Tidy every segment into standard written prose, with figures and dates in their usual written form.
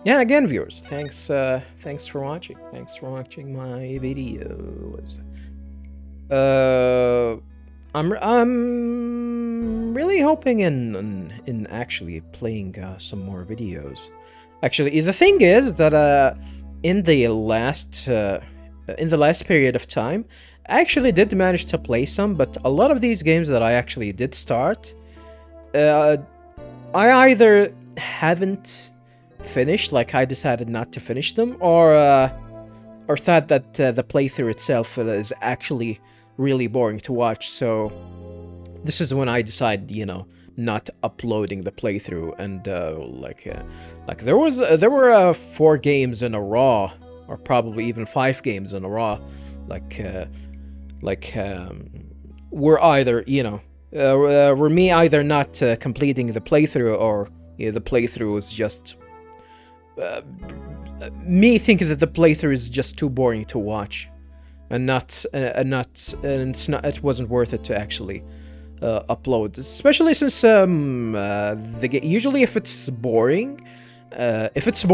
Yeah, again, viewers, thanks for watching. Thanks for watching my videos. I'm really hoping in actually playing some more videos. Actually, the thing is that in the last period of time, I actually did manage to play some, but a lot of these games that I actually did start, I either haven't finished, like I decided not to finish them, or thought that the playthrough itself is actually really boring to watch. So this is when I decided, not uploading the playthrough. And like there were 4 games in a row, or probably even 5 games in a row, were either were me either not completing the playthrough, or the playthrough was just me thinking that the playthrough is just too boring to watch, and it wasn't worth it to actually upload. Especially since usually if it's boring, if it's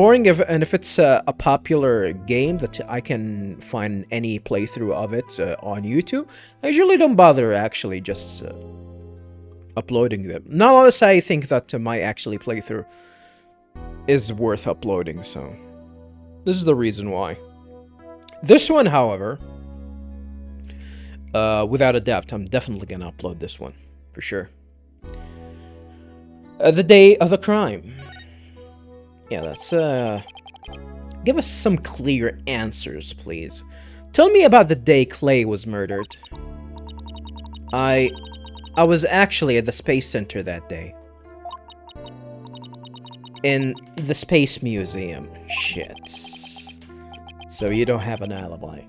a popular game that I can find any playthrough of it on YouTube, I usually don't bother actually just uploading them. Not unless I think that my actually playthrough is worth uploading, so this is the reason why. This one, however, without a doubt, I'm definitely gonna upload this one, for sure. The day of the crime. Yeah, let's give us some clear answers, please. Tell me about the day Clay was murdered. I was actually at the Space Center that day. In the Space Museum. Shit. So you don't have an alibi.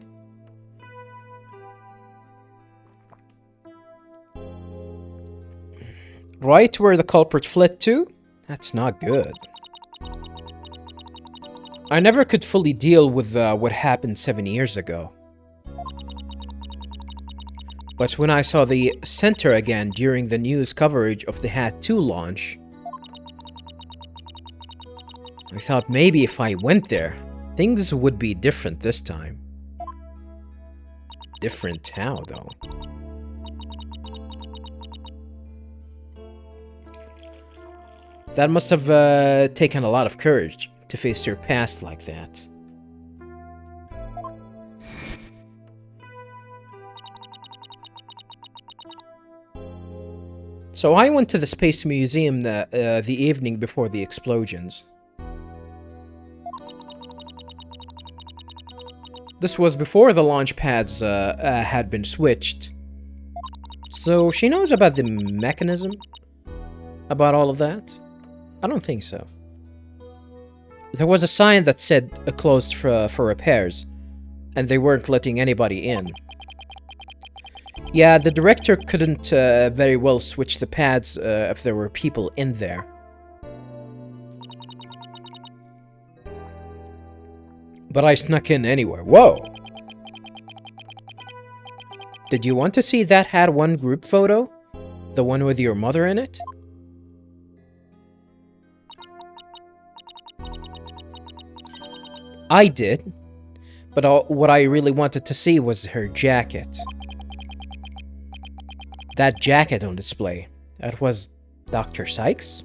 Right where the culprit fled to? That's not good. I never could fully deal with what happened 7 years ago. But when I saw the center again during the news coverage of the Hat 2 launch, I thought maybe if I went there, things would be different this time. Different how, though? That must have taken a lot of courage to face your past like that. So I went to the Space Museum the evening before the explosions. This was before the launch pads had been switched. So she knows about the mechanism? About all of that? I don't think so. There was a sign that said closed for repairs, and they weren't letting anybody in. Yeah, the director couldn't very well switch the pads if there were people in there. But I snuck in anyway. Whoa! Did you want to see that Hat 1 group photo? The one with your mother in it? I did. But what I really wanted to see was her jacket. That jacket on display. That was Dr. Cykes?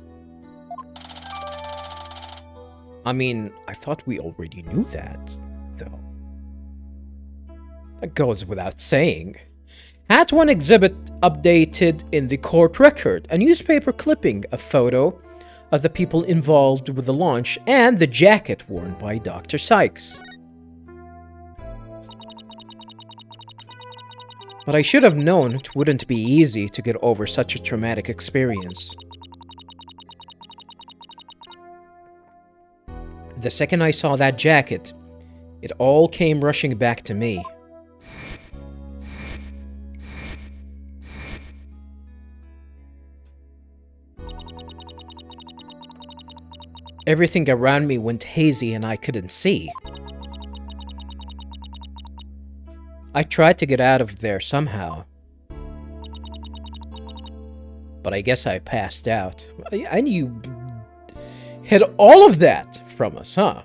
I mean, I thought we already knew that, though. That goes without saying. Hat 1 exhibit updated in the court record, a newspaper clipping, a photo of the people involved with the launch, and the jacket worn by Dr. Cykes. But I should have known it wouldn't be easy to get over such a traumatic experience. The second I saw that jacket, it all came rushing back to me. Everything around me went hazy and I couldn't see. I tried to get out of there somehow. But I guess I passed out. And you hid all of that from us, huh?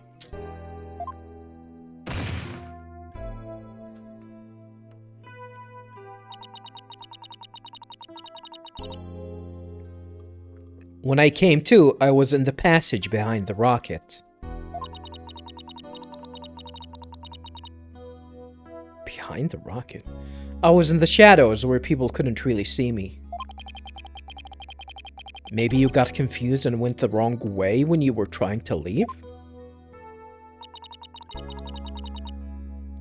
When I came to, I was in the passage behind the rocket. Behind the rocket? I was in the shadows where people couldn't really see me. Maybe you got confused and went the wrong way when you were trying to leave?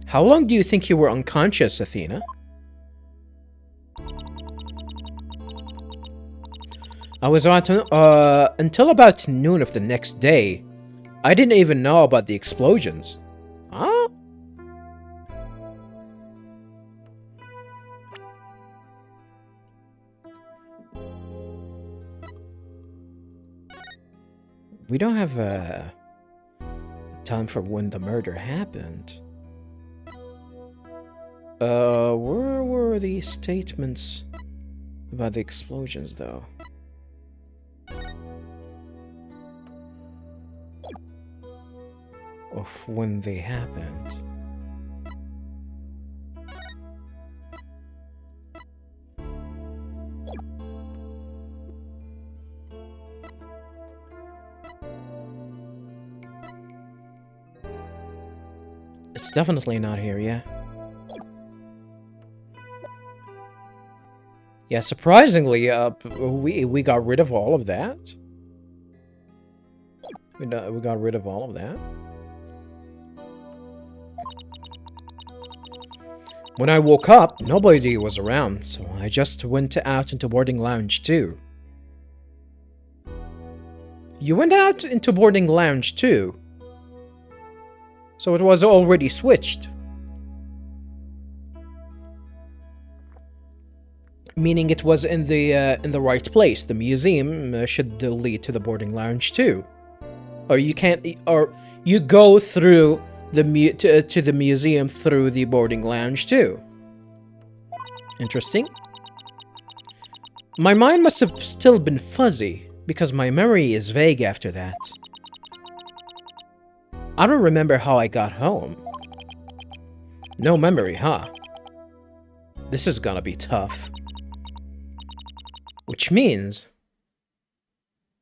How long do you think you were unconscious, Athena? I was on until about noon of the next day. I didn't even know about the explosions. Huh? We don't have time for when the murder happened. Where were these statements about the explosions, though? Of when they happened. It's definitely not here, yeah. Yeah, surprisingly, we got rid of all of that. We got rid of all of that. When I woke up, nobody was around, so I just went out into boarding lounge 2. You went out into boarding lounge 2? So it was already switched. Meaning it was in the right place. The museum should lead to the boarding lounge 2. Or you can't, or you go through to the museum through the boarding lounge too. Interesting. My mind must have still been fuzzy, because my memory is vague after that. I don't remember how I got home. No memory, huh? This is gonna be tough. Which means...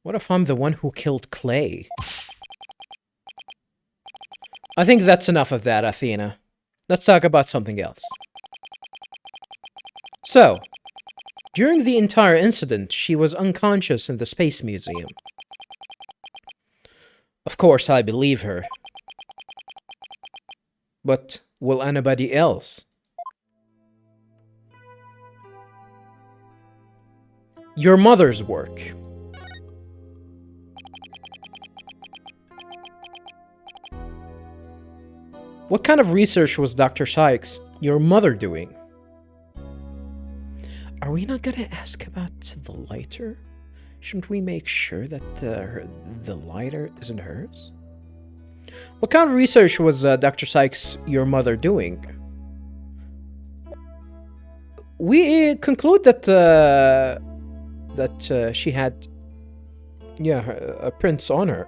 what if I'm the one who killed Clay? I think that's enough of that, Athena. Let's talk about something else. So, during the entire incident, she was unconscious in the Space Museum. Of course, I believe her. But will anybody else? Your mother's work. What kind of research was Dr. Cykes, your mother, doing? Are we not gonna ask about the lighter? Shouldn't we make sure that the lighter isn't hers? What kind of research was Dr. Cykes, your mother, doing? We conclude that she had, a prints on her.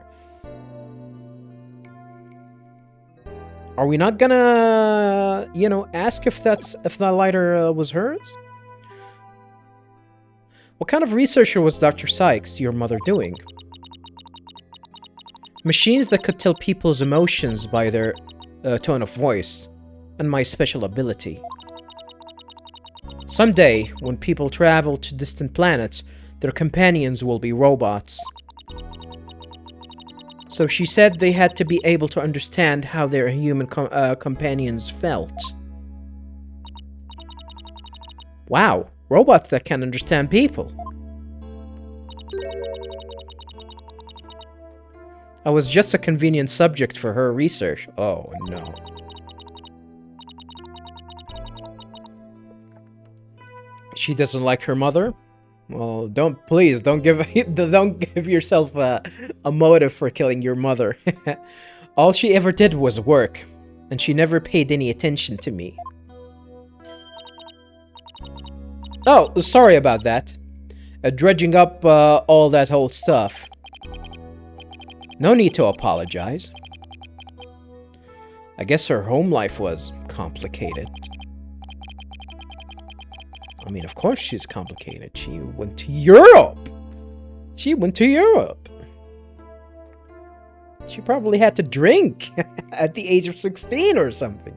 Are we not gonna, ask if that lighter was hers? What kind of research was Dr. Cykes, your mother, doing? Machines that could tell people's emotions by their tone of voice, and my special ability. Someday, when people travel to distant planets, their companions will be robots. So she said they had to be able to understand how their human companions felt. Wow, robots that can understand people. I was just a convenient subject for her research. Oh no. She doesn't like her mother? Well, don't give yourself a motive for killing your mother. All she ever did was work, and she never paid any attention to me. Oh, sorry about that. Dredging up all that old stuff. No need to apologize. I guess her home life was complicated. I mean, of course she's complicated. She went to Europe! She went to Europe! She probably had to drink at the age of 16 or something.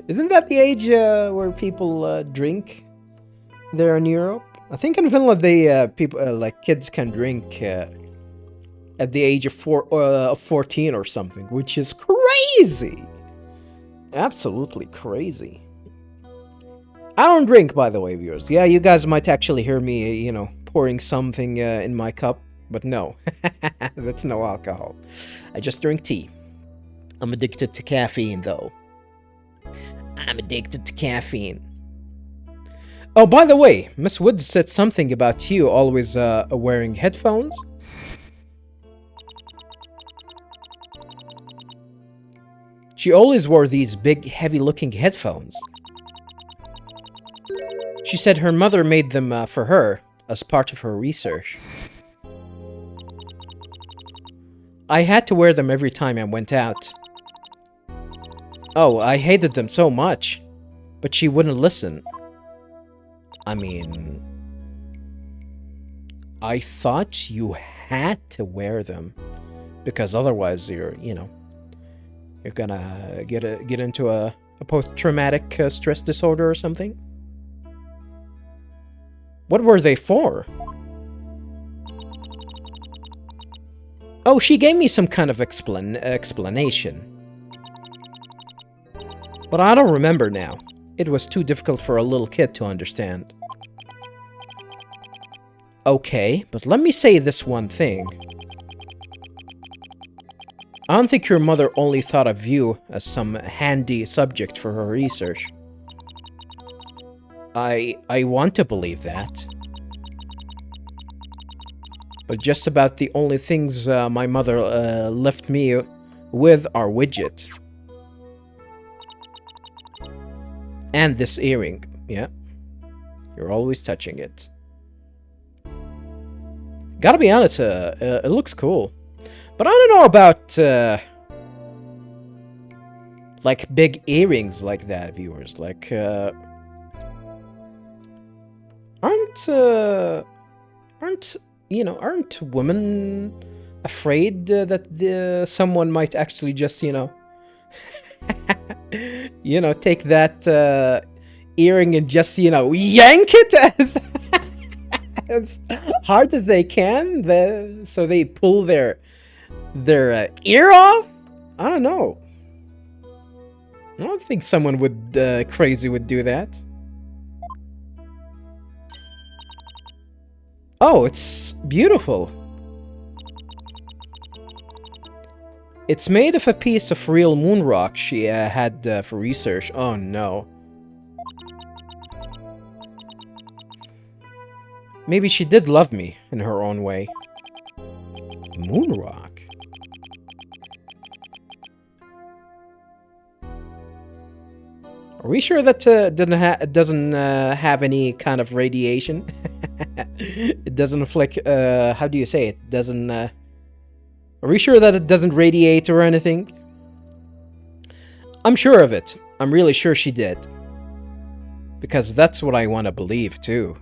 Isn't that the age where people drink there in Europe? I think in Finland people like kids can drink at the age of 14 or something, which is crazy. Absolutely crazy. I don't drink, by the way, viewers. Yeah, you guys might actually hear me, you know, pouring something in my cup, but no, that's no alcohol. I just drink tea. I'm addicted to caffeine, though. I'm addicted to caffeine. Oh, by the way, Miss Woods said something about you always wearing headphones. She always wore these big, heavy-looking headphones. She said her mother made them for her as part of her research. I had to wear them every time I went out. Oh, I hated them so much, but she wouldn't listen. I mean, I thought you had to wear them because otherwise you're gonna get into a post-traumatic stress disorder or something. What were they for? Oh, she gave me some kind of explanation. But I don't remember now. It was too difficult for a little kid to understand. Okay, but let me say this one thing. I don't think your mother only thought of you as some handy subject for her research. I want to believe that. But just about the only things my mother left me with are widgets. And this earring. Yeah. You're always touching it. Gotta be honest, it looks cool. But I don't know about like big earrings like that, viewers. Like aren't women afraid that someone might actually just, take that earring and just, yank it as hard as they can, so they pull their ear off? I don't know. I don't think someone crazy would do that. Oh, it's beautiful. It's made of a piece of real moon rock she had for research. Oh no. Maybe she did love me in her own way. Moon rock? Are we sure that it doesn't have any kind of radiation? It doesn't afflict, how do you say it? Doesn't, are we sure that it doesn't radiate or anything? I'm sure of it. I'm really sure she did. Because that's what I want to believe, too.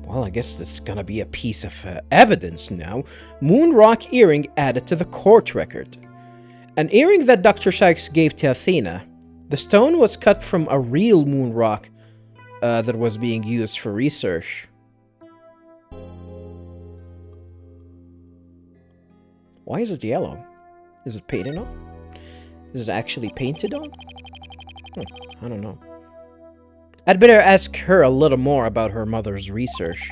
Well, I guess this is gonna be a piece of evidence now. Moon rock earring added to the court record. An earring that Dr. Cykes gave to Athena. The stone was cut from a real moon rock that was being used for research. Why is it yellow? Is it painted on? Is it actually painted on? I don't know. I'd better ask her a little more about her mother's research.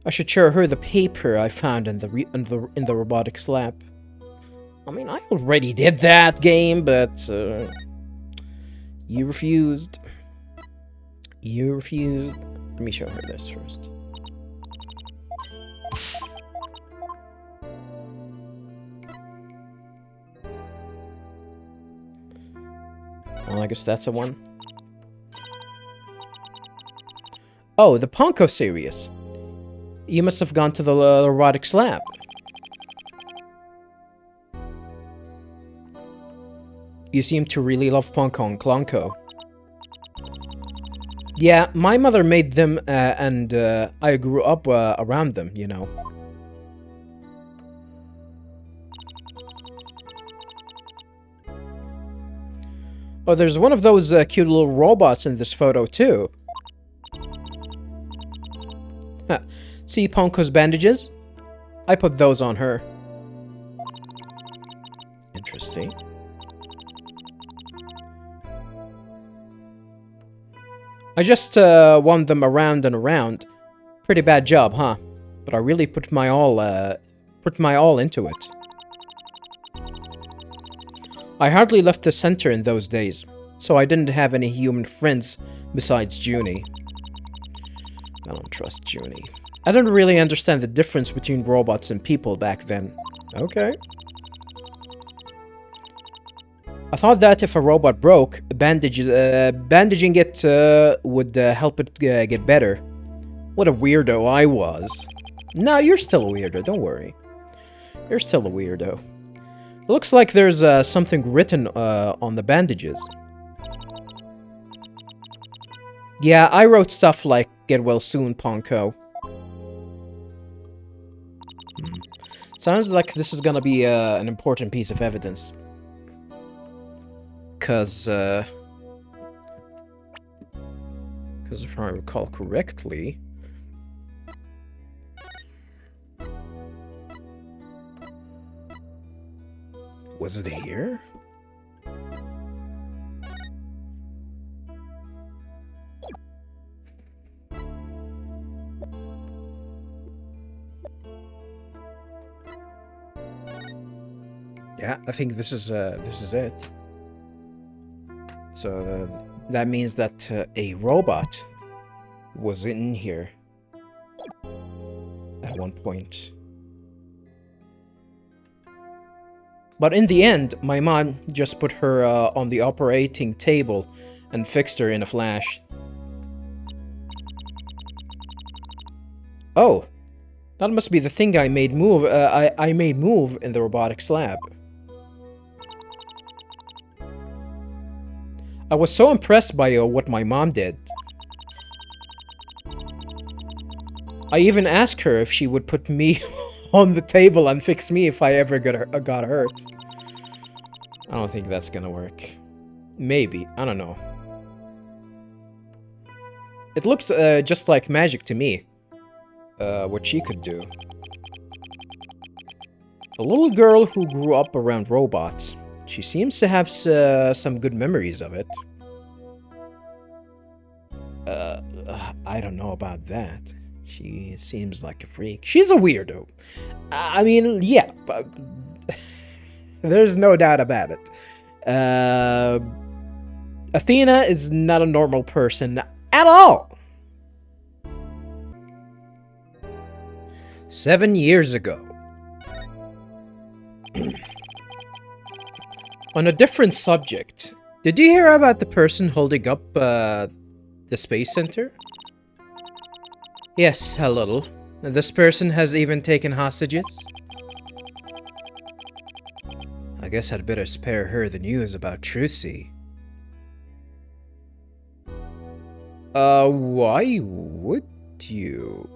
I should show her the paper I found in the robotics lab. I mean, I already did that, game, but you refused. You refused. Let me show her this first. Well, I guess that's the one. Oh, the Ponko series. You must have gone to the robotics lab. You seem to really love Ponko and Klonko. Yeah, my mother made them, and I grew up around them, you know. Oh, there's one of those cute little robots in this photo, too. Huh. See Ponko's bandages? I put those on her. Interesting. I just won them around and around. Pretty bad job, huh? But I really put my all into it. I hardly left the center in those days, so I didn't have any human friends besides Junie. I don't trust Junie. I don't really understand the difference between robots and people back then. Okay. I thought that if a robot broke, bandaging it would help it get better. What a weirdo I was. No, you're still a weirdo, don't worry. You're still a weirdo. It looks like there's something written on the bandages. Yeah, I wrote stuff like, "Get well soon, Ponko." Sounds like this is gonna be an important piece of evidence. Because if I recall correctly... Was it here? Yeah, I think this is it. So that means that a robot was in here at one point. But in the end, my mom just put her on the operating table and fixed her in a flash. Oh, that must be the thing I made move. I made move in the robotics lab. I was so impressed by what my mom did. I even asked her if she would put me on the table and fix me if I ever got hurt. I don't think that's gonna work. Maybe, I don't know. It looked just like magic to me. What she could do. A little girl who grew up around robots. She seems to have some good memories of it. I don't know about that. She seems like a freak. She's a weirdo. I mean, yeah, but there's no doubt about it. Athena is not a normal person at all. 7 years ago. On a different subject, did you hear about the person holding up the Space Center? Yes, a little. This person has even taken hostages. I guess I'd better spare her the news about Trucy. Why would you?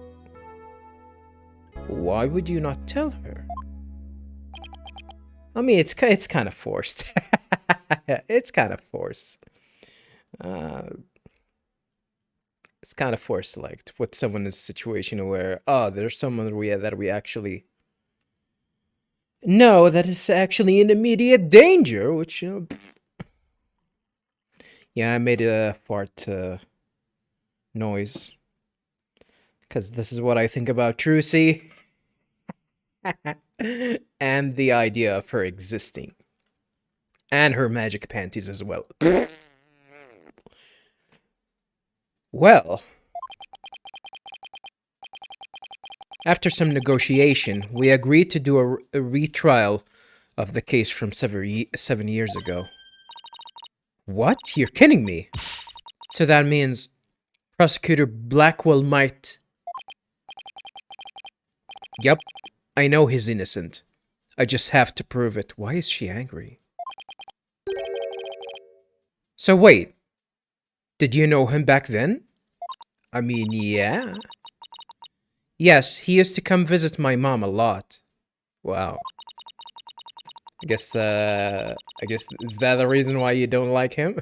Why would you not tell her? I mean, it's kind of forced. It's kind of forced. It's kind of forced, like, to put someone in a situation where, oh, there's someone that we actually know that is actually in immediate danger, which, you know... Yeah, I made a fart noise. Because this is what I think about Trucy. And the idea of her existing. And her magic panties as well. Well, after some negotiation, we agreed to do a retrial of the case from 7 years ago. What? You're kidding me? So that means Prosecutor Blackwell might... Yep, I know he's innocent. I just have to prove it. Why is she angry? So wait, did you know him back then? I mean, yeah. Yes, he used to come visit my mom a lot. Wow. I guess, is that the reason why you don't like him?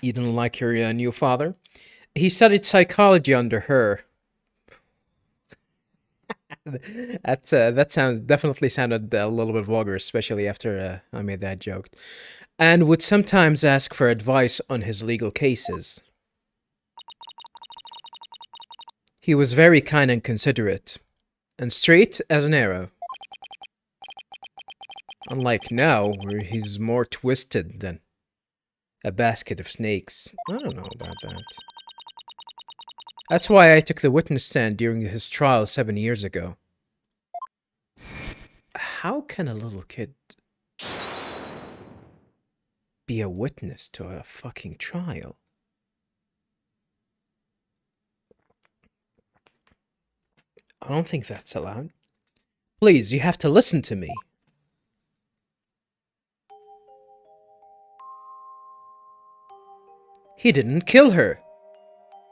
You don't like your new father? He studied psychology under her. That definitely sounded a little bit vulgar, especially after I made that joke. And would sometimes ask for advice on his legal cases. He was very kind and considerate, and straight as an arrow. Unlike now, where he's more twisted than a basket of snakes. I don't know about that. That's why I took the witness stand during his trial 7 years ago. How can a little kid be a witness to a fucking trial? I don't think that's allowed. Please, you have to listen to me. He didn't kill her.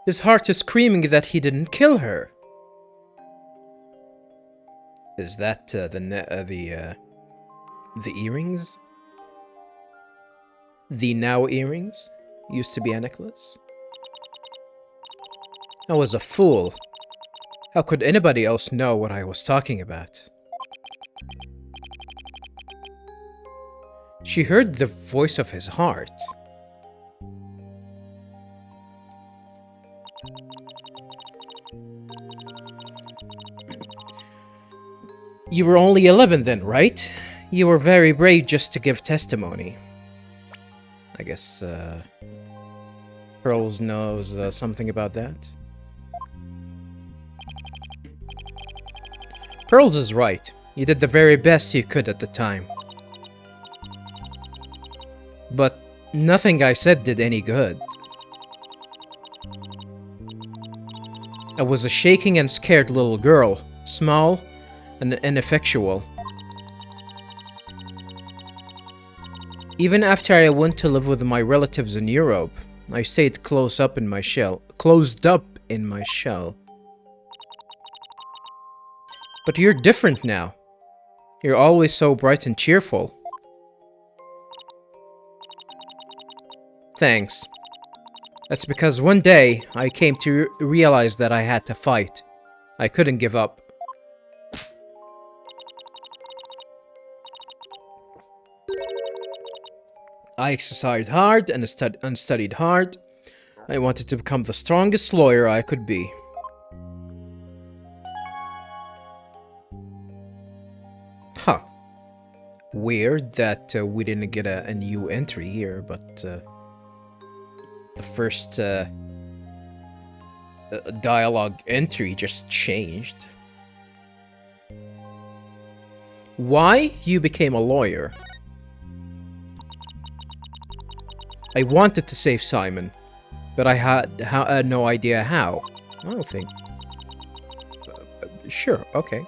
His heart is screaming that he didn't kill her. Is that the earrings? The now earrings? Used to be a necklace? I was a fool. How could anybody else know what I was talking about? She heard the voice of his heart. You were only 11 then, right? You were very brave just to give testimony. I guess, Pearls knows something about that. Pearls is right. You did the very best you could at the time. But nothing I said did any good. I was a shaking and scared little girl, small and ineffectual. Even after I went to live with my relatives in Europe, I stayed closed up in my shell. But you're different now. You're always so bright and cheerful. Thanks. That's because one day I came to realize that I had to fight. I couldn't give up. I exercised hard and studied hard. I wanted to become the strongest lawyer I could be. Huh. Weird that we didn't get a new entry here, but the first dialogue entry just changed. Why you became a lawyer? I wanted to save Simon, but I had no idea how. I don't think. Sure, okay.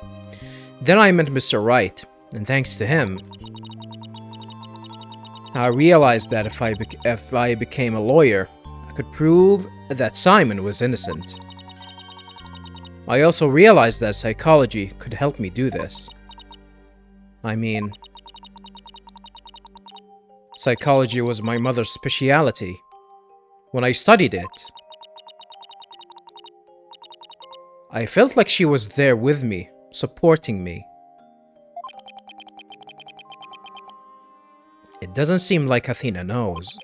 Then I met Mr. Wright, and thanks to him, I realized that if I became a lawyer, I could prove that Simon was innocent. I also realized that psychology could help me do this. I mean, psychology was my mother's specialty. When I studied it, I felt like she was there with me, supporting me. It doesn't seem like Athena knows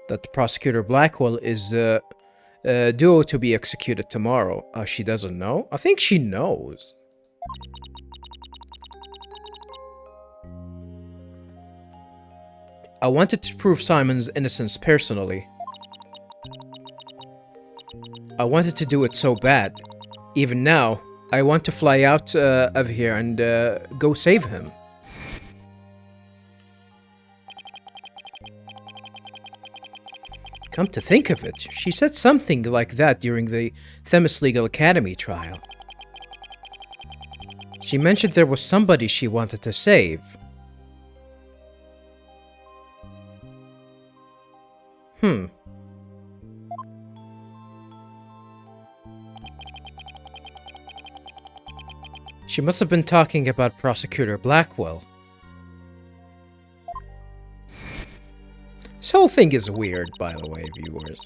that Prosecutor Blackwell is due to be executed tomorrow. She doesn't know? I think she knows. I wanted to prove Simon's innocence personally. I wanted to do it so bad. Even now, I want to fly out of here and go save him. Come to think of it, she said something like that during the Themis Legal Academy trial. She mentioned there was somebody she wanted to save. She must have been talking about Prosecutor Blackwell. This whole thing is weird, by the way, viewers.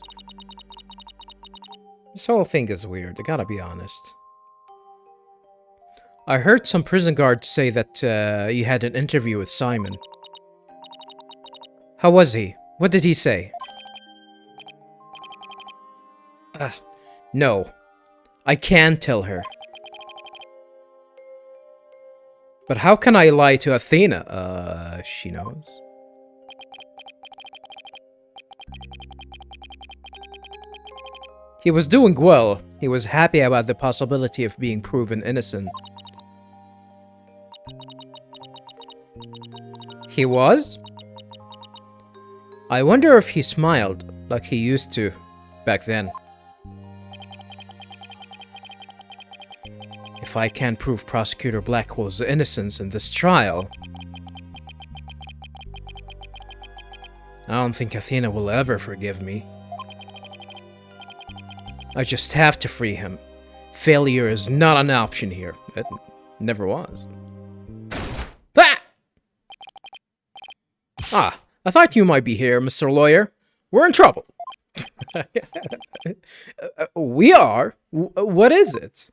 This whole thing is weird, I gotta be honest. I heard some prison guards say that you had an interview with Simon. How was he? What did he say? No. I can tell her. But how can I lie to Athena? She knows. He was doing well. He was happy about the possibility of being proven innocent. He was? I wonder if he smiled like he used to back then. If I can't prove Prosecutor Blackwell's innocence in this trial, I don't think Athena will ever forgive me. I just have to free him. Failure is not an option here. It never was. Ah! I thought you might be here, Mr. Lawyer. We're in trouble. We are? What is it?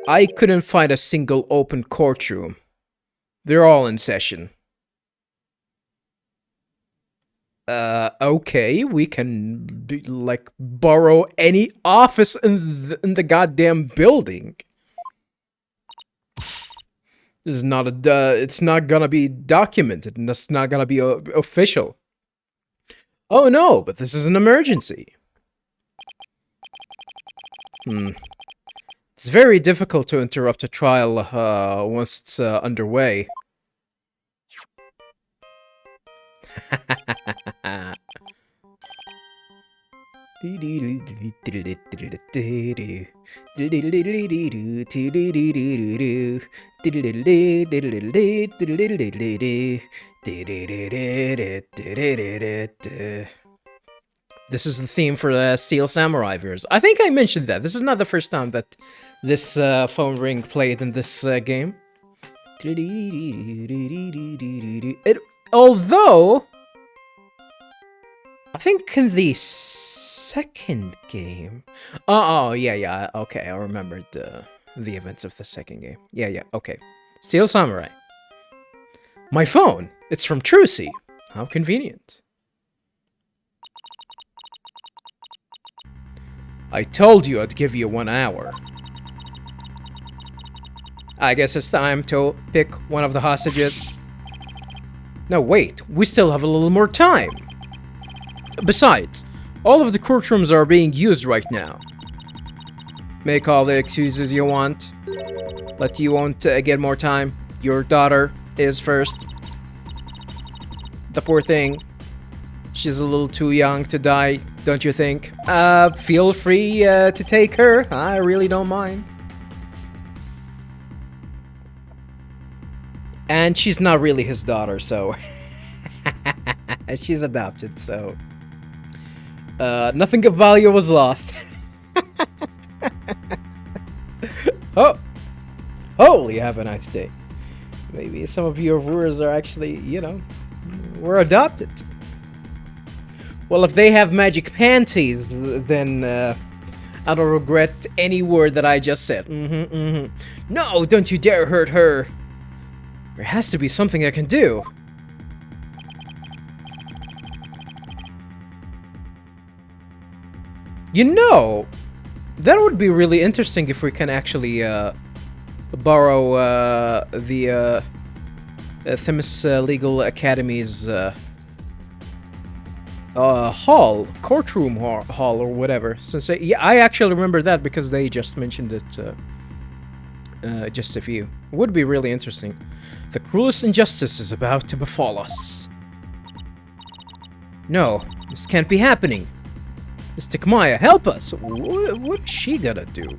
I couldn't find a single open courtroom. They're all in session. Okay, we can, borrow any office in the goddamn building. This is not it's not gonna be documented, and it's not gonna be official. Oh no, but this is an emergency. It's very difficult to interrupt a trial, once it's, underway. This is the theme for the Steel Samurai viewers. I think I mentioned that. This is not the first time that this phone ring played in this game. Although, I think in the second game... Oh, yeah, okay, I remembered the events of the second game. Yeah, okay. Steel Samurai. My phone! It's from Trucy. How convenient. I told you I'd give you 1 hour. I guess it's time to pick one of the hostages. No, wait, we still have a little more time. Besides, all of the courtrooms are being used right now. Make all the excuses you want, but you won't get more time. Your daughter is first. The poor thing. She's a little too young to die, don't you think? Feel free to take her. I really don't mind. And she's not really his daughter, so... she's adopted, so... nothing of value was lost. Oh! Holy, have a nice day. Maybe some of your viewers are actually, were adopted. Well, if they have magic panties, then I don't regret any word that I just said. No, don't you dare hurt her. There has to be something I can do. That would be really interesting if we can actually borrow the Themis Legal Academy's courtroom hall or whatever. Since I actually remember that because they just mentioned it just a few. It would be really interesting. The cruelest injustice is about to befall us. No, this can't be happening. Mystic Maya, help us! What is she gonna do?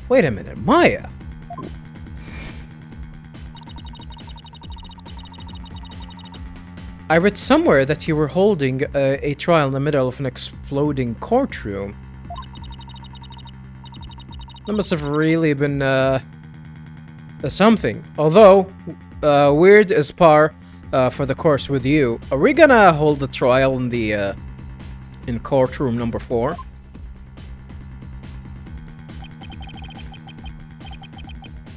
Wait a minute, Maya! I read somewhere that you were holding a trial in the middle of an exploding courtroom. That must have really been, something. Although, weird as par for the course with you. Are we gonna hold the trial in the, in courtroom number 4?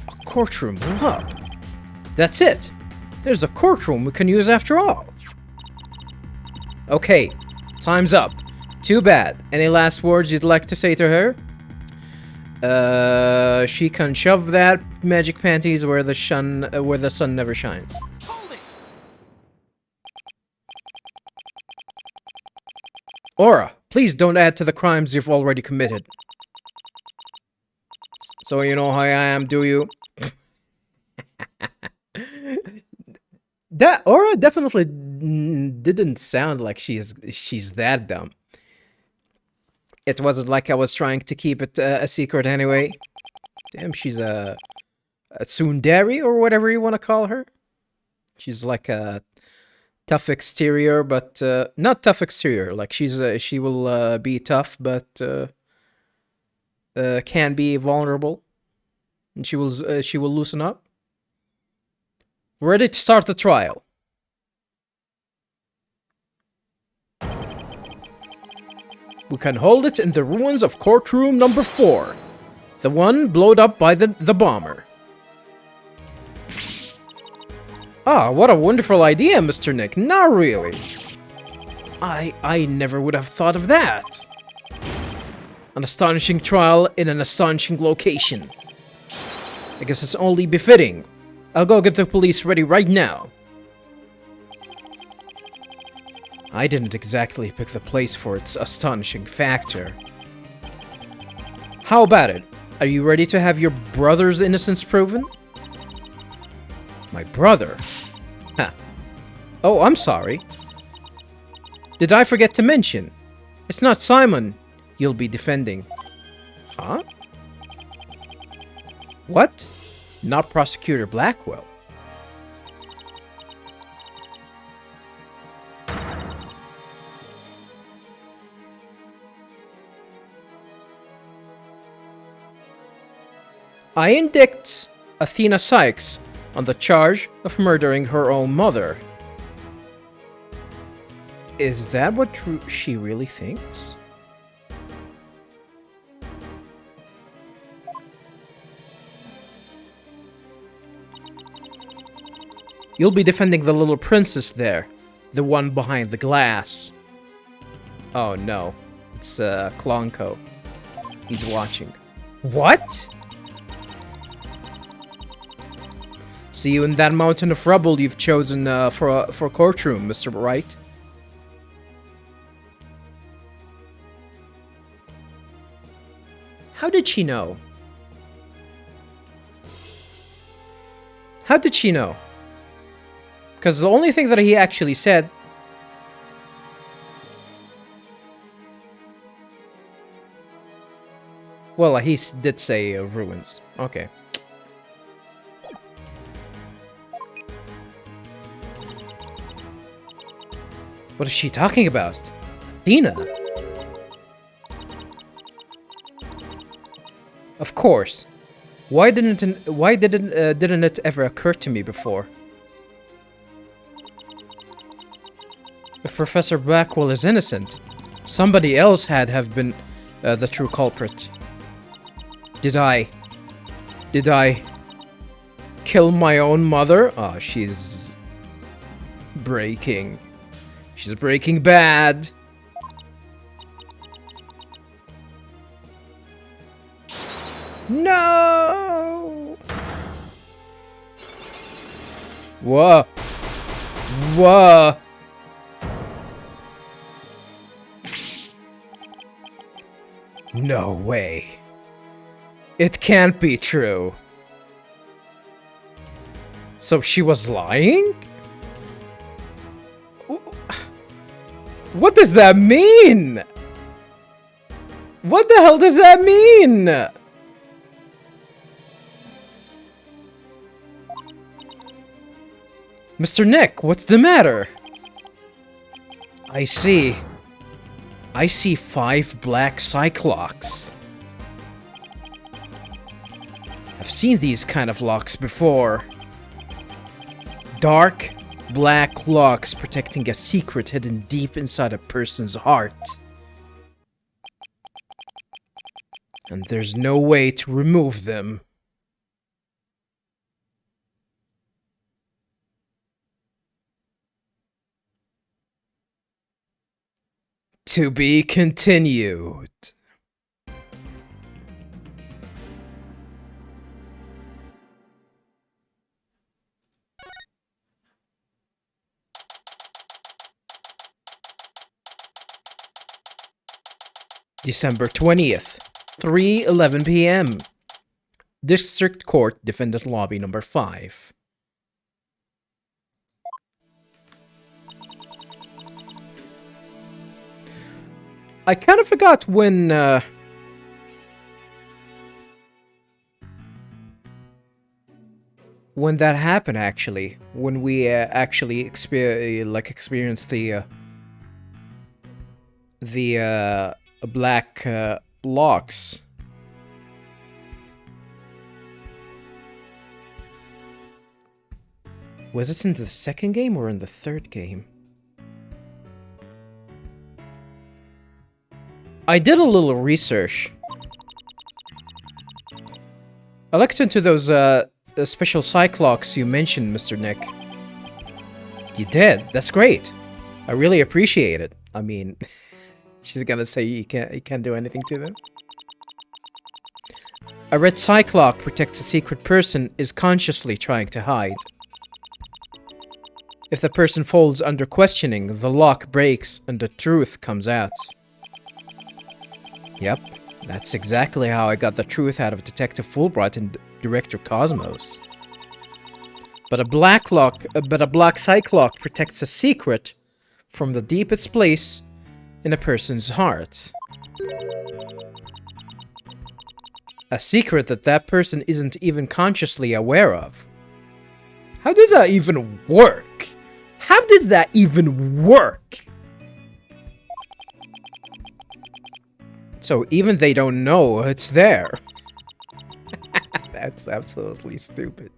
A courtroom, what? That's it! There's a courtroom we can use after all! Okay, time's up. Too bad. Any last words you'd like to say to her? She can shove that magic panties where the sun never shines. Hold it! Aura, please don't add to the crimes you've already committed. So you know how I am, do you? That Aura definitely didn't sound like she's that dumb. It wasn't like I was trying to keep it a secret anyway. Damn, she's a tsundere or whatever you want to call her. She's like a tough exterior, but not tough exterior. Like she will be tough, but can be vulnerable, and she will loosen up. Ready to start the trial. We can hold it in the ruins of courtroom number 4. The one blowed up by the bomber. Ah, what a wonderful idea, Mr. Nick. Not really. I never would have thought of that. An astonishing trial in an astonishing location. I guess it's only befitting. I'll go get the police ready right now. I didn't exactly pick the place for its astonishing factor. How about it? Are you ready to have your brother's innocence proven? My brother? Huh. Oh, I'm sorry. Did I forget to mention? It's not Simon you'll be defending. Huh? What? Not Prosecutor Blackwell. I indict Athena Cykes on the charge of murdering her own mother. Is that what she really thinks? You'll be defending the little princess there, the one behind the glass. Oh no, it's Klonko. He's watching. What? See you in that mountain of rubble you've chosen for courtroom, Mr. Wright. How did she know? How did she know? Because the only thing that he actually said... Well, he did say ruins. Okay. What is she talking about? Athena? Of course. Why didn't it ever occur to me before? If Professor Blackwell is innocent, somebody else had have been the true culprit. Did I kill my own mother? Oh, she's breaking. She's breaking bad. No! Whoa. Whoa. No way. It can't be true. So she was lying? What does that mean? What the hell does that mean? Mr. Nick, what's the matter? I see 5 black psyche-locks. I've seen these kind of locks before. Dark, black locks protecting a secret hidden deep inside a person's heart. And there's no way to remove them. To be continued. December 20th, 3:11 p.m. District Court, Defendant Lobby number 5. I kind of forgot when that happened, actually. When we actually experienced the black locks. Was it in the second game or in the third game? I did a little research. I looked into those special psyche-locks you mentioned, Mr. Nick. You did? That's great. I really appreciate it. I mean, she's gonna say you can't do anything to them. A red psyche-lock protects a secret person is consciously trying to hide. If the person falls under questioning, the lock breaks and the truth comes out. Yep, that's exactly how I got the truth out of Detective Fulbright and Director Cosmos. But a black psyche-lock protects a secret from the deepest place in a person's heart. A secret that person isn't even consciously aware of. How does that even work? How does that even work? So even they don't know it's there. That's absolutely stupid.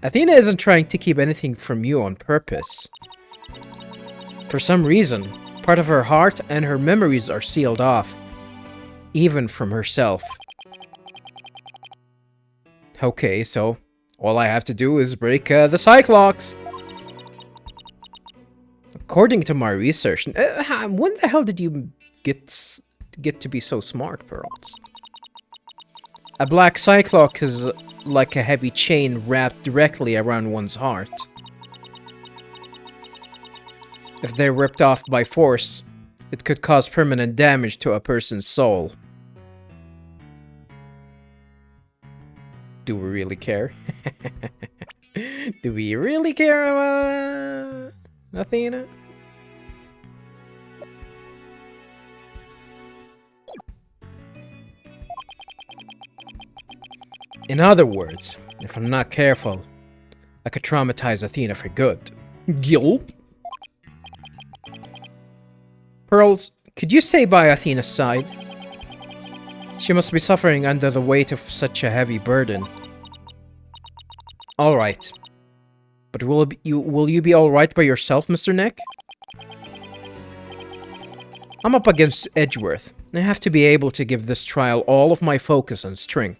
Athena isn't trying to keep anything from you on purpose. For some reason, part of her heart and her memories are sealed off, even from herself. Okay, so all I have to do is break the psyche-locks. According to my research, when the hell did you get to be so smart, Pearls? A black psyche-lock is like a heavy chain wrapped directly around one's heart. If they're ripped off by force, it could cause permanent damage to a person's soul. Do we really care? Do we really care about Athena? In other words, if I'm not careful, I could traumatize Athena for good. Gulp. Pearls, could you stay by Athena's side? She must be suffering under the weight of such a heavy burden. Alright. But will you be alright by yourself, Mr. Nick? I'm up against Edgeworth. I have to be able to give this trial all of my focus and strength.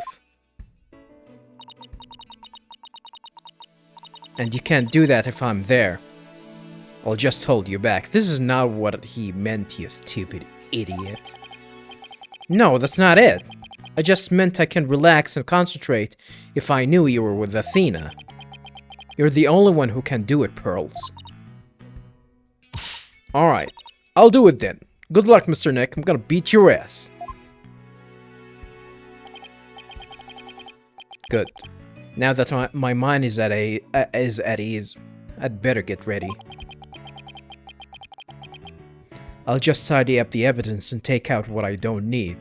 And you can't do that if I'm there. I'll just hold you back. This is not what he meant, you stupid idiot. No, that's not it. I just meant I can relax and concentrate if I knew you were with Athena. You're the only one who can do it, Pearls. Alright, I'll do it then. Good luck, Mr. Nick. I'm gonna beat your ass. Good. Now that my mind is at ease, I'd better get ready. I'll just tidy up the evidence and take out what I don't need.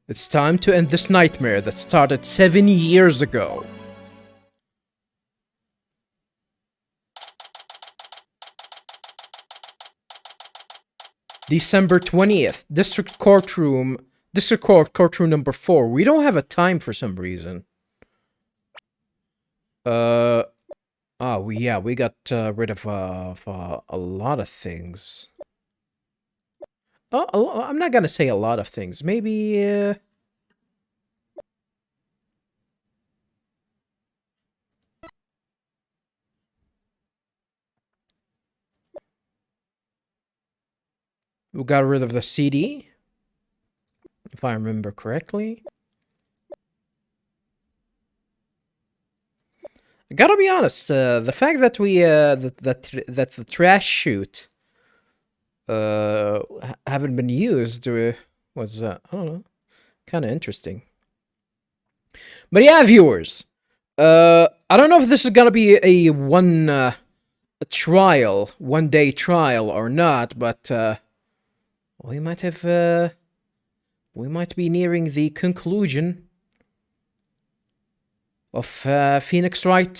It's time to end this nightmare that started 7 years ago. December 20th, District Court Courtroom number 4. We don't have a time for some reason. We got rid of a lot of things. I'm not gonna say a lot of things. Maybe, we got rid of the CD, if I remember correctly. I gotta be honest, the fact that we, that the trash chute, haven't been used, was, I don't know, kind of interesting. But yeah, viewers, I don't know if this is gonna be a one-day trial or not, but, we might be nearing the conclusion of Phoenix Wright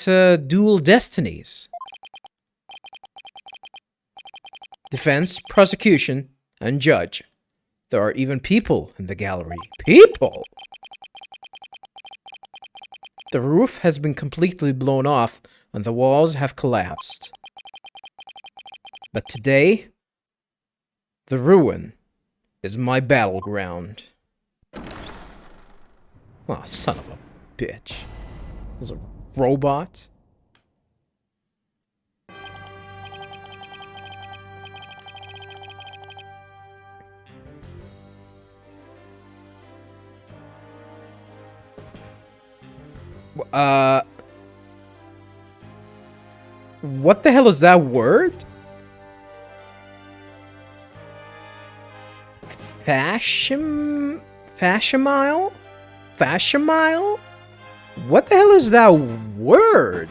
dual Destinies. Defense, prosecution, and judge. There are even people in the gallery. People! The roof has been completely blown off and the walls have collapsed. But today, the ruin is my battleground. Oh, son of a bitch. Those are robots. What the hell is that word? Fashimile? Fashimile? What the hell is that word?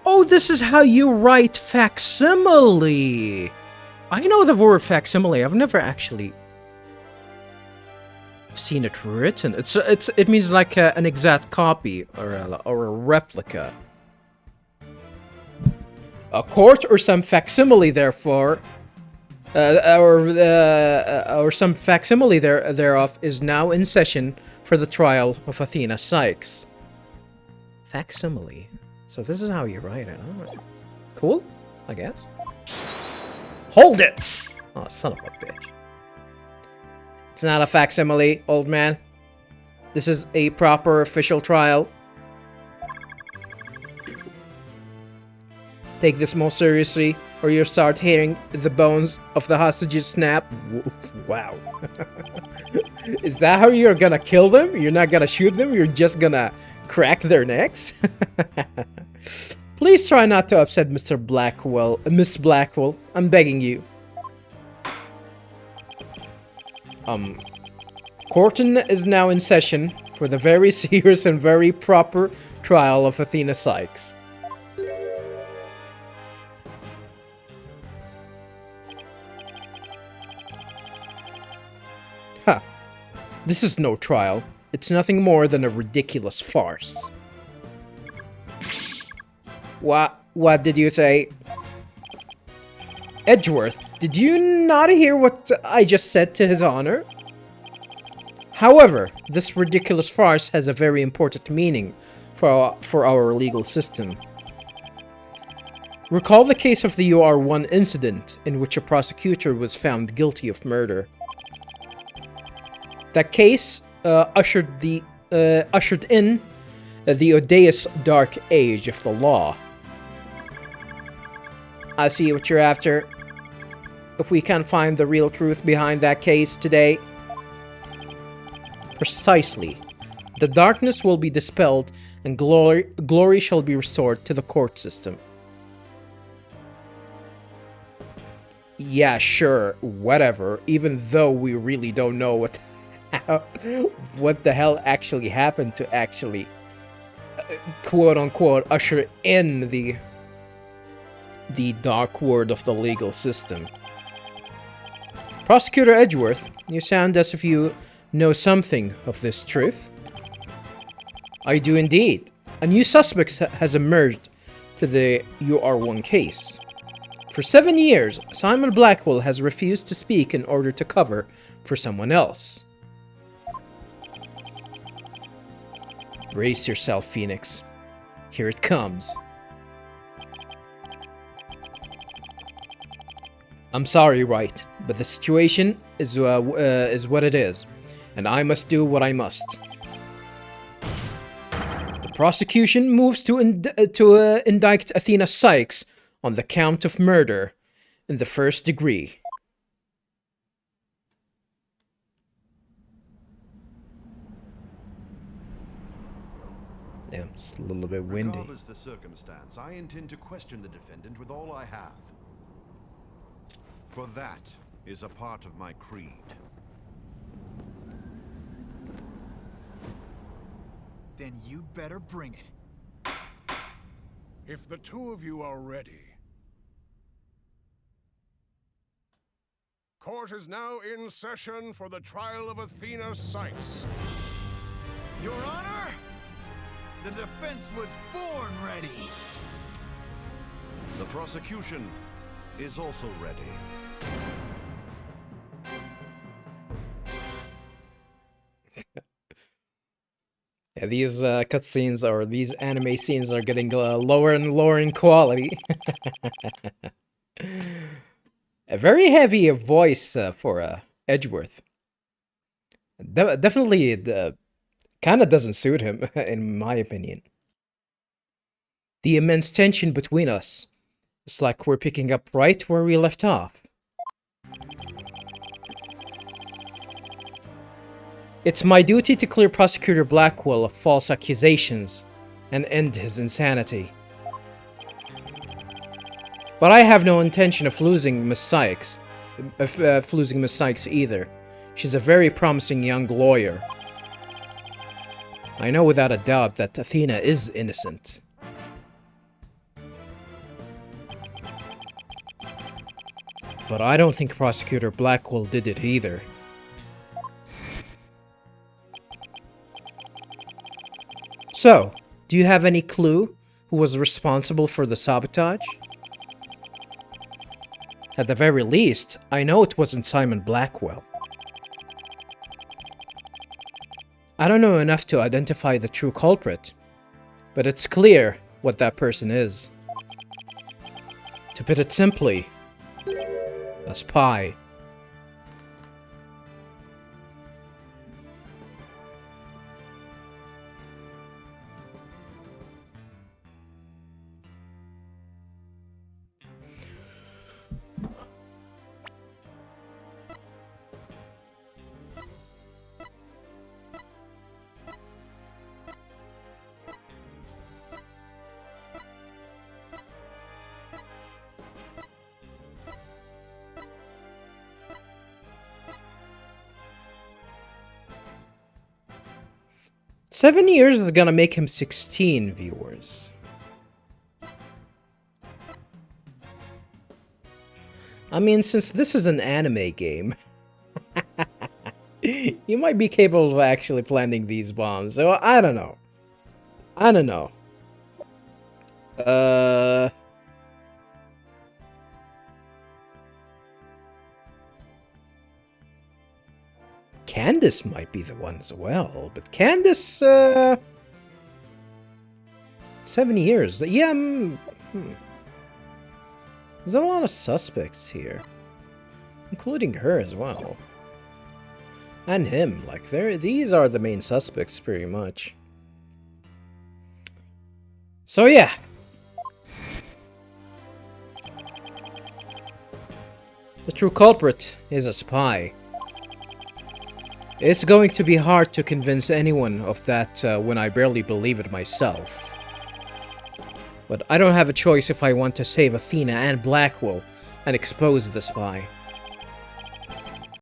Oh, this is how you write facsimile. I know the word facsimile. I've never actually seen it written. It means like an exact copy or a replica. A court or some facsimile, therefore, or some facsimile thereof is now in session for the trial of Athena Cykes. Facsimile. So this is how you write it. All right. Cool, I guess. Hold it! Oh, son of a bitch. It's not a facsimile, old man. This is a proper official trial. Take this more seriously, or you'll start hearing the bones of the hostages snap. Wow. Is that how you're gonna kill them? You're not gonna shoot them? You're just gonna crack their necks? Please try not to upset Mr. Blackwell, Miss Blackwell. I'm begging you. Courton is now in session for the very serious and very proper trial of Athena Cykes. Huh. This is no trial. It's nothing more than a ridiculous farce. What did you say? Edgeworth, did you not hear what I just said to his honor? However, this ridiculous farce has a very important meaning for our legal system. Recall the case of the UR1 incident in which a prosecutor was found guilty of murder. That case ushered in the odious dark age of the law. I see what you're after. If we can't find the real truth behind that case today... Precisely. The darkness will be dispelled and glory shall be restored to the court system. Yeah, sure, whatever. Even though we really don't know what the hell actually happened to actually, quote-unquote, usher in the the dark word of the legal system. Prosecutor Edgeworth, you sound as if you know something of this truth. I do indeed. A new suspect has emerged to the UR1 case. For 7 years, Simon Blackwell has refused to speak in order to cover for someone else. Brace yourself, Phoenix. Here it comes. I'm sorry, Wright, but the situation is what it is, and I must do what I must. The prosecution moves to indict Athena Cykes on the count of murder in the first degree. Damn, it's a little bit windy. Regardless the circumstance, I intend to question the defendant with all I have. For that is a part of my creed. Then you'd better bring it. If the two of you are ready. Court is now in session for the trial of Athena Cykes. Your Honor, the defense was born ready. The prosecution is also ready. Yeah, these cutscenes or these anime scenes are getting lower and lower in quality. A very heavy voice for Edgeworth. Definitely, it kind of doesn't suit him, in my opinion. The immense tension between us. It's like we're picking up right where we left off. It's my duty to clear Prosecutor Blackwell of false accusations and end his insanity. But I have no intention of losing Miss Cykes, either. She's a very promising young lawyer. I know without a doubt that Athena is innocent. But I don't think Prosecutor Blackwell did it either. So, do you have any clue who was responsible for the sabotage? At the very least, I know it wasn't Simon Blackwell. I don't know enough to identify the true culprit, but it's clear what that person is. To put it simply, a spy. $7 years is gonna make him 16 viewers. I mean, since this is an anime game, you might be capable of actually planting these bombs. So I don't know. Candace might be the one as well, but Candace, 7 years. Yeah, There's a lot of suspects here, including her as well. And him, like, these are the main suspects, pretty much. So yeah. The true culprit is a spy. It's going to be hard to convince anyone of that when I barely believe it myself. But I don't have a choice if I want to save Athena and Blackwell and expose the spy.